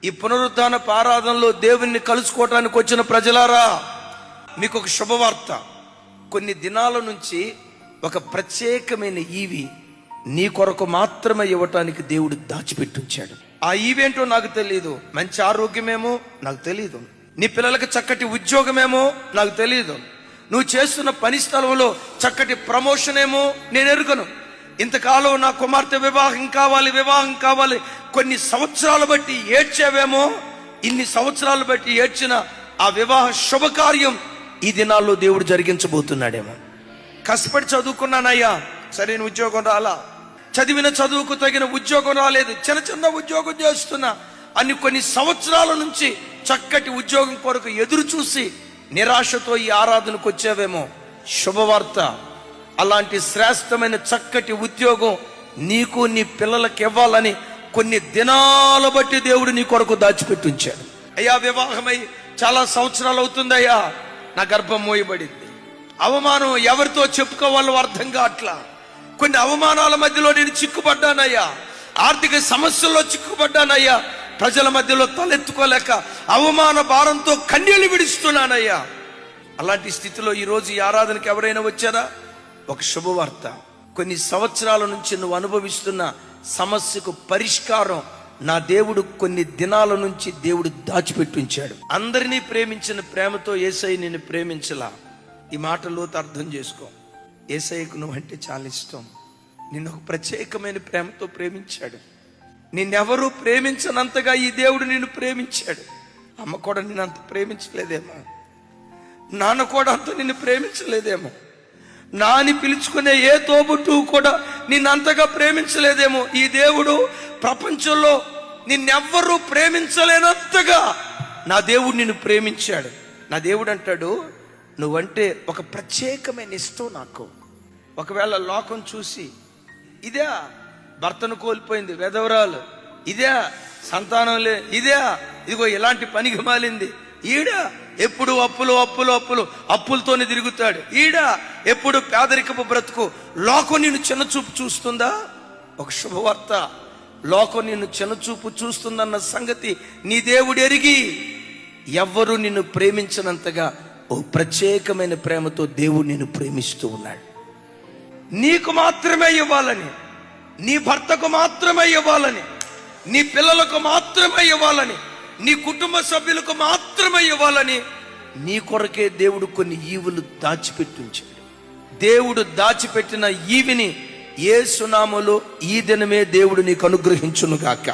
ఈ పునరుద్ధాన ఆరాధనలో దేవుణ్ణి కలుసుకోవటానికి వచ్చిన ప్రజలారా, మీకు ఒక శుభవార్త. కొన్ని దినాల నుంచి ఒక ప్రత్యేకమైన ఈవి నీ కొరకు మాత్రమే ఇవ్వటానికి దేవుడు దాచిపెట్టించాడు. ఆ ఈవేంటో నాకు తెలియదు. మంచి ఆరోగ్యమేమో నాకు తెలియదు, నీ పిల్లలకి చక్కటి ఉద్యోగమేమో నాకు తెలియదు, నువ్వు చేస్తున్న పని స్థలంలో చక్కటి ప్రమోషన్ ఏమో నేను ఎరుగను. ఇంతకాలం నా కుమార్తె వివాహం కావాలి, కొన్ని సంవత్సరాలు బట్టి ఏడ్చేవేమో. ఇన్ని సంవత్సరాలు బట్టి ఏడ్చిన ఆ వివాహ శుభకార్యం ఈ దినాల్లో దేవుడు జరిగించబోతున్నాడేమో. కష్టపడి చదువుకున్నానయ్యా, సరైన ఉద్యోగం రాలా, చదివిన చదువుకు తగిన ఉద్యోగం రాలేదు, చిన్న ఉద్యోగం చేస్తున్నా అని కొన్ని సంవత్సరాల నుంచి చక్కటి ఉద్యోగం కొరకు ఎదురు చూసి నిరాశతో ఈ ఆరాధనకు వచ్చావేమో. శుభవార్త, అలాంటి శ్రేష్టమైన చక్కటి ఉద్యోగం నీకు నీ పిల్లలకి ఇవ్వాలని కొన్ని దినాల బట్టి దేవుడు నీ కొరకు దాచిపెట్టి ఉంచాడు. అయ్యా, వివాహమై చాలా సంవత్సరాలు అవుతుందయ్యా, నా గర్భం మోయబడింది. అవమానం ఎవరితో చెప్పుకోవాలో అర్థం కావట్లా. కొన్ని అవమానాల మధ్యలో నేను చిక్కుపడ్డానయ్యా, ఆర్థిక సమస్యల్లో చిక్కుపడ్డానయ్యా, ప్రజల మధ్యలో తలెత్తుకోలేక అవమాన భారంతో కన్నీళ్లు విడుస్తున్నానయ్యా. అలాంటి స్థితిలో ఈరోజు ఈ ఆరాధనకి ఎవరైనా వచ్చారా? ఒక శుభవార్త. కొన్ని సంవత్సరాల నుంచి నువ్వు అనుభవిస్తున్న సమస్యకు పరిష్కారం నా దేవుడు కొన్ని దినాల నుంచి దేవుడు దాచిపెట్టించాడు. అందరినీ ప్రేమించిన ప్రేమతో యేసయ్య నిన్ను ప్రేమించలా. ఈ మాటలోతో అర్థం చేసుకో. యేసయ్యకు నువ్వంటే చాలా ఇష్టం. నిన్ను ఒక ప్రత్యేకమైన ప్రేమతో ప్రేమించాడు. నిన్నెవరూ ప్రేమించనంతగా ఈ దేవుడు నిన్ను ప్రేమించాడు. అమ్మ కూడా నిన్ను అంత ప్రేమించలేదేమో, నాన్న కూడా అంత నిన్ను ప్రేమించలేదేమో, నాని పిలుచుకునే ఏ తోబుట్టు కూడా నిన్నంతగా ప్రేమించలేదేమో. ఈ దేవుడు ప్రపంచంలో నిన్నెవ్వరూ ప్రేమించలేనంతగా నా దేవుడు నిన్ను ప్రేమించాడు. నా దేవుడు అంటాడు, నువ్వంటే ఒక ప్రత్యేకమైన ఇష్టం నాకు. ఒకవేళ లోకం చూసి ఇదే భర్తను కోల్పోయింది వెధవరాలు, ఇదే సంతానం లే, ఇదిగో ఇలాంటి పనికి మాలింది, ఈడ ఎప్పుడు అప్పులతోనే తిరుగుతాడు, ఈడ ఎప్పుడు పేదరికపు బ్రతుకు, లోకం నిన్ను చిన్నచూపు చూస్తుందా? ఒక శుభవార్త, లోకం నిన్ను చిన్నచూపు చూస్తుందన్న సంగతి నీ దేవుడు ఎరిగి ఎవ్వరూ నిన్ను ప్రేమించినంతగా ఓ ప్రత్యేకమైన ప్రేమతో దేవుడు నిన్ను ప్రేమిస్తూ ఉన్నాడు. నీకు మాత్రమే ఇవ్వాలని, నీ భర్తకు మాత్రమే ఇవ్వాలని, నీ పిల్లలకు మాత్రమే ఇవ్వాలని, నీ కుటుంబ సభ్యులకు మాత్రమే ఇవ్వాలని నీ కొరకే దేవుడు కొన్ని ఈవులు దాచిపెట్టి ఉంచాడు. దేవుడు దాచిపెట్టిన ఈవిని యేసు నామములో ఈ దినమే దేవుడు నీకు అనుగ్రహించును గాక.